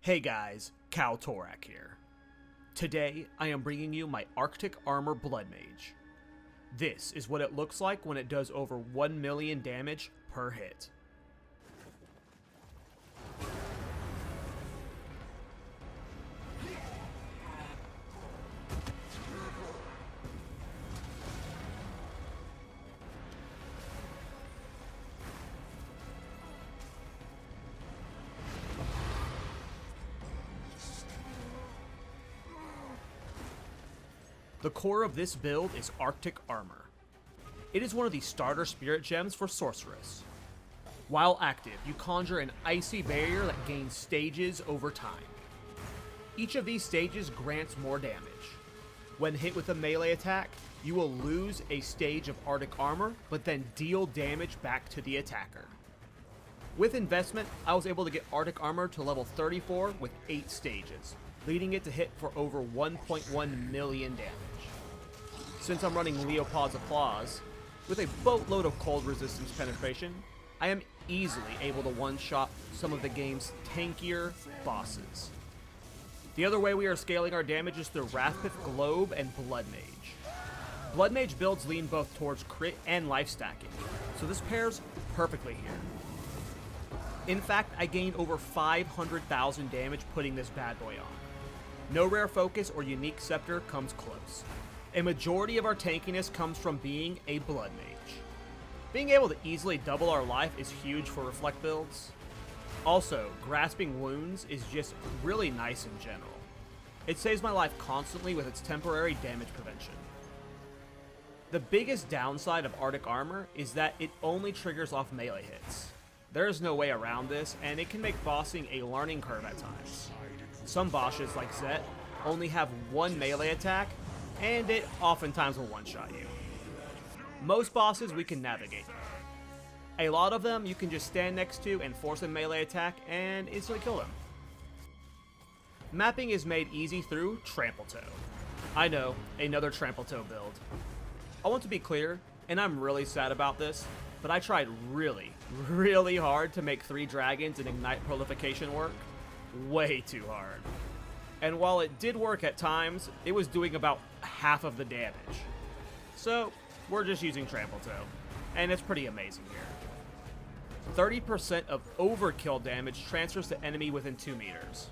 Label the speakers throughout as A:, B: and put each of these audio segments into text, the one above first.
A: Hey guys, Cal Torak here. Today, I am bringing you my Arctic Armor Blood Mage. This is what it looks like when it does over 1 million damage per hit. The core of this build is Arctic Armor. It is one of the starter spirit gems for Sorceress. While active, you conjure an icy barrier that gains stages over time. Each of these stages grants more damage. When hit with a melee attack, you will lose a stage of Arctic Armor, but then deal damage back to the attacker. With investment, I was able to get Arctic Armor to level 34 with 8 stages, leading it to hit for over 1.1 million damage. Since I'm running Leopold's Applause, with a boatload of cold resistance penetration, I am easily able to one-shot some of the game's tankier bosses. The other way we are scaling our damage is through Wrathpith Globe and Blood Mage. Blood Mage builds lean both towards crit and life stacking, so this pairs perfectly here. In fact, I gained over 500,000 damage putting this bad boy on. No rare focus or unique scepter comes close. A majority of our tankiness comes from being a Blood Mage. Being able to easily double our life is huge for Reflect builds. Also, Grasping Wounds is just really nice in general. It saves my life constantly with its temporary damage prevention. The biggest downside of Arctic Armor is that it only triggers off melee hits. There is no way around this, and it can make bossing a learning curve at times. Some bosses, like Zet, only have one melee attack, and it oftentimes will one-shot you. Most bosses we can navigate. A lot of them you can just stand next to and force a melee attack and instantly kill them. Mapping is made easy through Trample Toe. I know, another Trample Toe build. I want to be clear, and I'm really sad about this, but I tried really hard to make 3 dragons and Ignite Prolification work. Way too hard. And while it did work at times, it was doing about half of the damage. So, we're just using Trample Toe, and it's pretty amazing here. 30% of overkill damage transfers to enemy within 2 meters.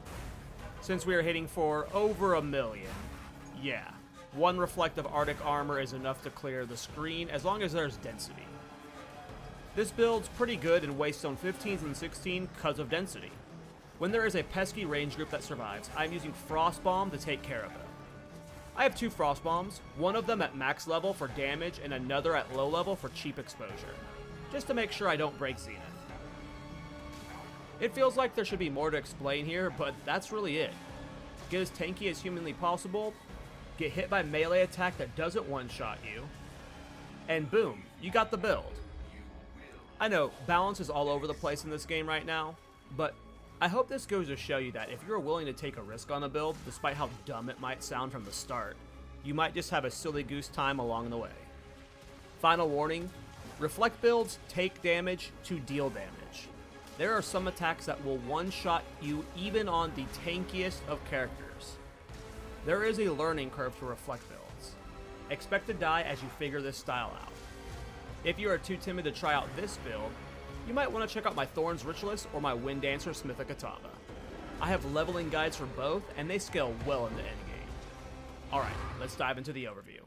A: Since we are hitting for over 1 million, yeah, 1 reflective Arctic Armor is enough to clear the screen as long as there's density. This build's pretty good in Waystone 15s and 16 because of density. When there is a pesky range group that survives, I'm using Frost Bomb to take care of it. I have 2 Frost Bombs, one of them at max level for damage and another at low level for cheap exposure, just to make sure I don't break Zenith. It feels like there should be more to explain here, but that's really it. Get as tanky as humanly possible, get hit by melee attack that doesn't one-shot you, and boom, you got the build. I know, balance is all over the place in this game right now, but I hope this goes to show you that if you're willing to take a risk on a build, despite how dumb it might sound from the start, you might just have a silly goose time along the way. Final warning, Reflect builds take damage to deal damage. There are some attacks that will one-shot you even on the tankiest of characters. There is a learning curve to Reflect builds. Expect to die as you figure this style out. If you are too timid to try out this build, you might want to check out my Thorns Ritualist or my Wind Dancer Smith Katana. I have leveling guides for both, and they scale well into endgame. Alright, let's dive into the overview.